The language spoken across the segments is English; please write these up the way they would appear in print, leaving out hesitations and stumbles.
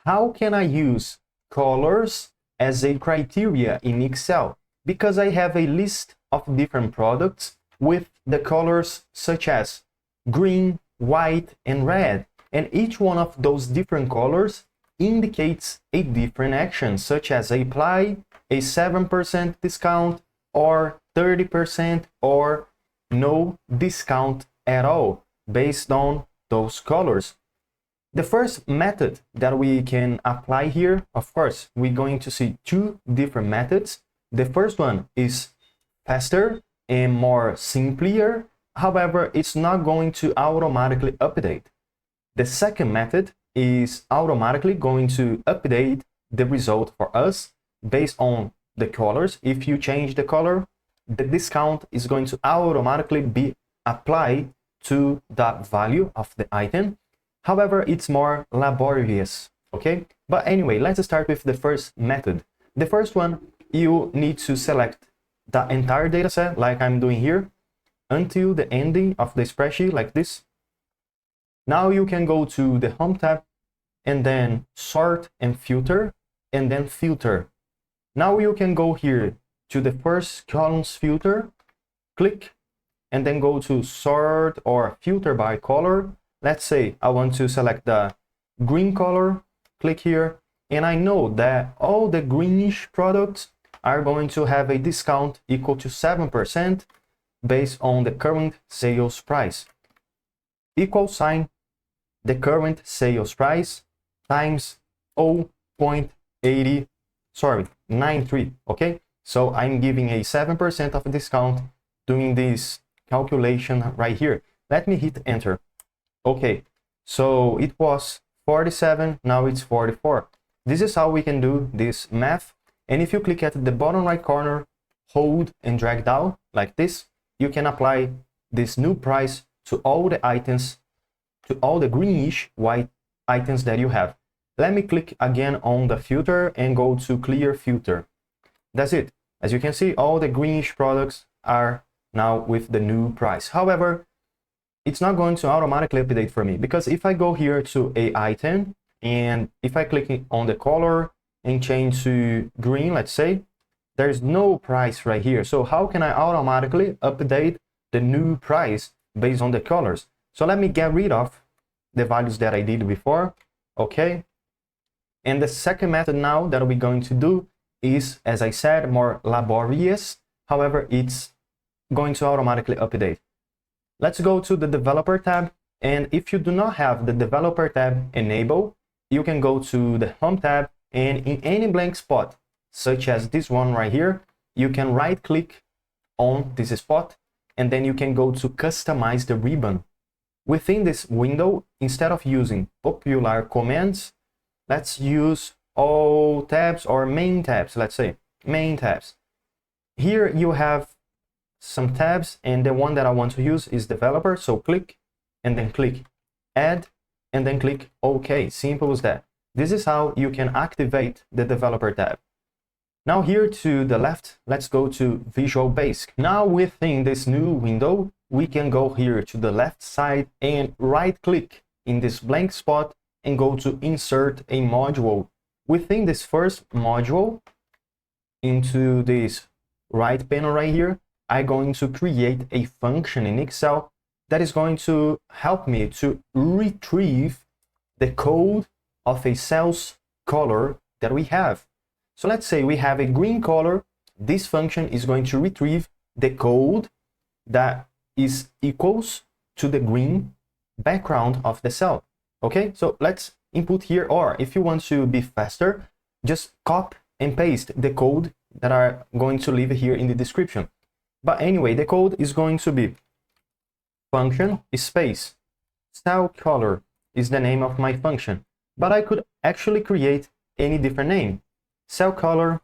How can I use colors as a criteria in Excel? Because I have a list of different products with the colors such as green, white, and red. And each one of those different colors indicates a different action, such as apply a 7% discount or 30% or no discount at all based on those colors. The first method that we can apply here, of course, we're going to see two different methods. The first one is faster and more simpler. However, it's not going to automatically update. The second method is automatically going to update the result for us based on the colors. If you change the color, the discount is going to automatically be applied to that value of the item. However, it's more laborious, okay? But anyway, let's start with the first method. The first one, you need to select the entire data set like I'm doing here until the ending of the spreadsheet like this. Now you can go to the Home tab and then sort and filter and then filter. Now you can go here to the first columns filter, click, and then go to sort or filter by color. Let's say I want to select the green color, click here, and I know that all the greenish products are going to have a discount equal to 7% based on the current sales price. Equal sign the current sales price times 0.93, okay? So I'm giving a 7% of a discount doing this calculation right here. Let me hit enter. Okay, so it was 47, now it's 44. This is how we can do this math. And if you click at the bottom right corner, hold and drag down like this, you can apply this new price to all the items, to all the greenish white items that you have. Let me click again on the filter and go to clear filter. That's it. As you can see, all the greenish products are now with the new price. However, it's not going to automatically update for me, because if I go here to a item and if I click on the color and change to green, let's say, there's no price right here. So how can I automatically update the new price based on the colors? So let me get rid of the values that I did before. Okay. And the second method now that we're going to do is, as I said, more laborious. However, it's going to automatically update. Let's go to the developer tab. And if you do not have the developer tab enabled, you can go to the Home tab, and in any blank spot, such as this one right here, you can right click on this spot, and then you can go to customize the ribbon. Within this window, instead of using popular commands, let's use all tabs or main tabs. Let's say main tabs. Here you have some tabs, and the one that I want to use is developer. So click and then click add and then click OK. Simple as that. This is how you can activate the developer tab. Now here to the left, let's go to Visual Basic. Now within this new window, we can go here to the left side and right click in this blank spot and go to insert a module. Within this first module, into this right panel right here, I'm going to create a function in Excel that is going to help me to retrieve the code of a sales color that we have. So let's say we have a green color. This function is going to retrieve the code that is equals to the green background of the cell. Okay, so let's input here, or if you want to be faster, just copy and paste the code that I'm going to leave here in the description. But anyway, the code is going to be function space cell color is the name of my function. But I could actually create any different name. Cell color,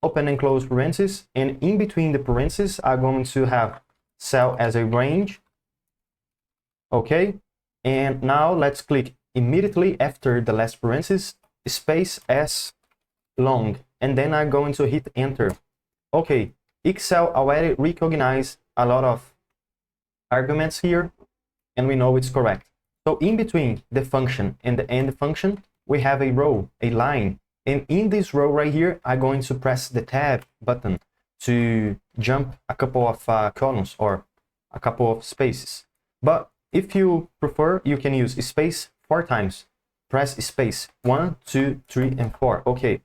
open and close parentheses, and in between the parentheses, I'm going to have cell as a range. Okay, and now let's click immediately after the last parenthesis, space as long, and then I'm going to hit enter. Okay, Excel already recognized a lot of arguments here, and we know it's correct. So in between the function and the end function, we have a row, a line. And in this row right here, I'm going to press the tab button to jump a couple of columns or a couple of spaces. But if you prefer, you can use space 4 times. Press space 1, 2, 3, and 4. Okay.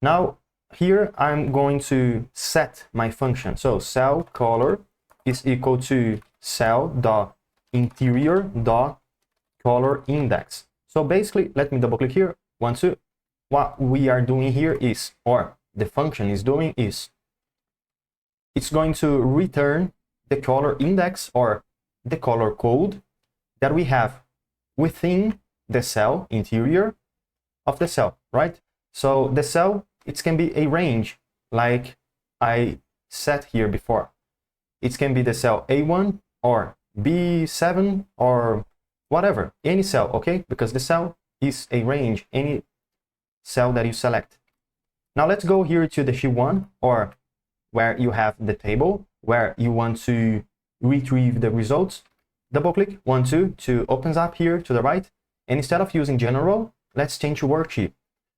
Now here I'm going to set my function. So cell color is equal to cell.Interior.ColorIndex. So basically, let me double click here. 1, 2. What we are doing here is, or the function is doing is, it's going to return the color index or the color code that we have within the cell interior of the cell, right? So the cell, it can be a range like I set here before. It can be the cell A1 or B7 or whatever, any cell, okay? Because the cell is a range, any cell that you select. Now let's go here to the sheet 1, or where you have the table where you want to retrieve the results. Double click 1, 2 to opens up here to the right. And instead of using general, let's change to worksheet.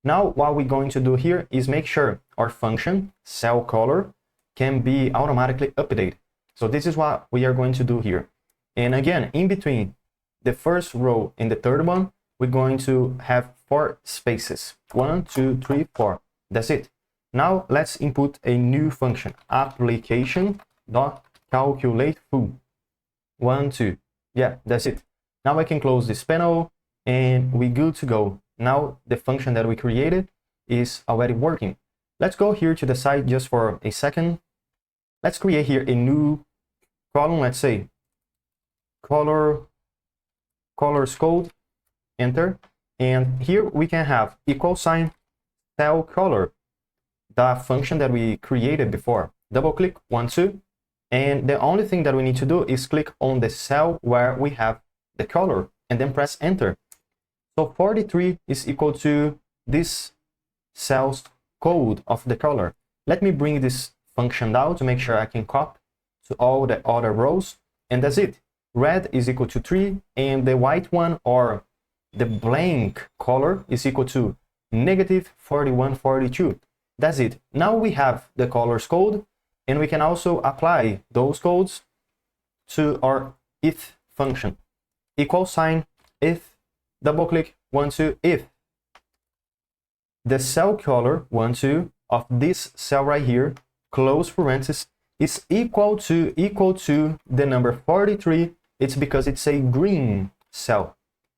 Now what we're going to do here is make sure our function cell color can be automatically updated. So this is what we are going to do here. And again, in between the first row and the third one, we're going to have 4 spaces. 1, 2, 3, 4. That's it. Now let's input a new function, Application.CalculateFull. 1, 2. Yeah, that's it. Now I can close this panel and we're good to go. Now the function that we created is already working. Let's go here to the side just for a second. Let's create here a new column. Let's say colors code, enter. And here we can have equal sign cell color, the function that we created before. Double click 1, 2. And the only thing that we need to do is click on the cell where we have the color and then press enter. So 43 is equal to this cell's code of the color. Let me bring this function down to make sure I can copy to all the other rows. And that's it. Red is equal to 3 and the white one or the blank color is equal to negative 41, 42. That's it. Now we have the colors code and we can also apply those codes to our if function. Equal sign if, double click 1, 2, if the cell color 1, 2 of this cell right here, close parenthesis, is equal to the number 43, it's because it's a green cell.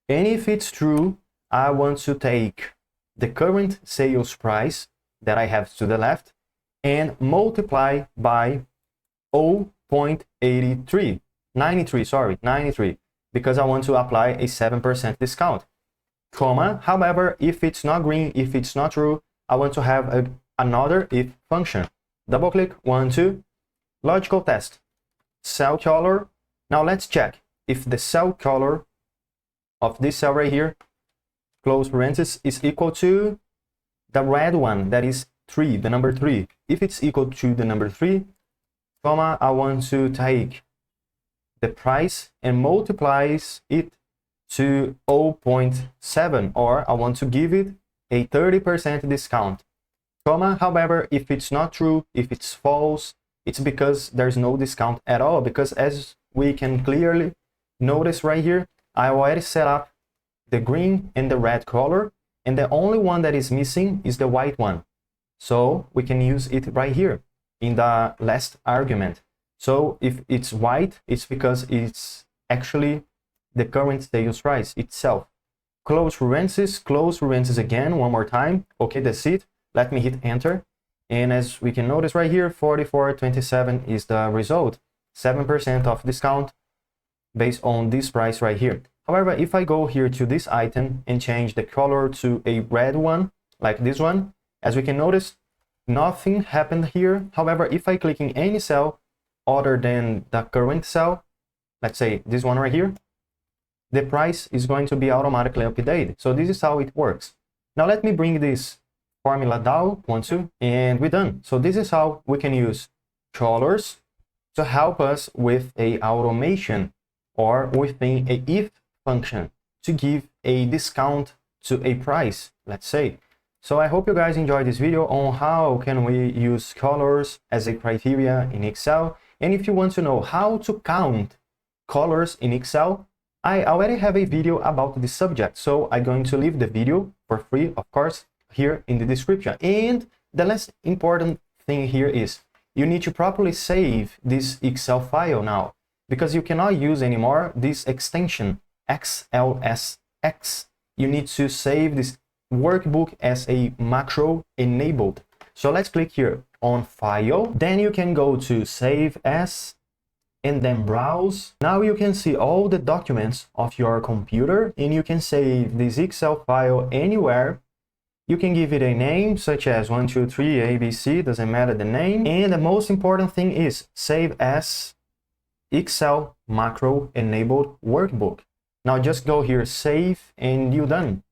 And if it's true, I want to take the current sales price that I have to the left and multiply by 0.93, 93, because I want to apply a 7% discount. Comma, however, if it's not green, if it's not true, I want to have another if function. Double click 1, 2, logical test, cell color. Now let's check if the cell color of this cell right here, close parenthesis, is equal to the red one, that is 3, the number 3. If it's equal to the number 3, comma, I want to take the price and multiplies it to 0.7, or I want to give it a 30% discount. Comma, however, if it's not true, if it's false, it's because there's no discount at all, because as we can clearly notice right here, I already set up the green and the red color, and the only one that is missing is the white one. So we can use it right here in the last argument. So if it's white, it's because it's actually the current sales price itself. Close parenthesis again, one more time. Okay, that's it. Let me hit enter. And as we can notice right here, 44.27 is the result. 7% of discount based on this price right here. However, if I go here to this item and change the color to a red one, like this one, as we can notice, nothing happened here. However, if I click in any cell other than the current cell, let's say this one right here, the price is going to be automatically updated. So this is how it works. Now let me bring this formula down, 1, 2, and we're done. So this is how we can use colors to help us with a automation or within a if function to give a discount to a price, let's say. So I hope you guys enjoyed this video on how can we use colors as a criteria in Excel. And if you want to know how to count colors in Excel, I already have a video about this subject. So I'm going to leave the video for free, of course, here in the description. And the last important thing here is you need to properly save this Excel file now, because you cannot use anymore this extension XLSX. You need to save this workbook as a macro enabled. So let's click here on File. Then you can go to Save As and then Browse. Now you can see all the documents of your computer and you can save this Excel file anywhere. You can give it a name such as 123 ABC, doesn't matter the name. And the most important thing is Save As Excel Macro Enabled Workbook. Now just go here, save, and you're done.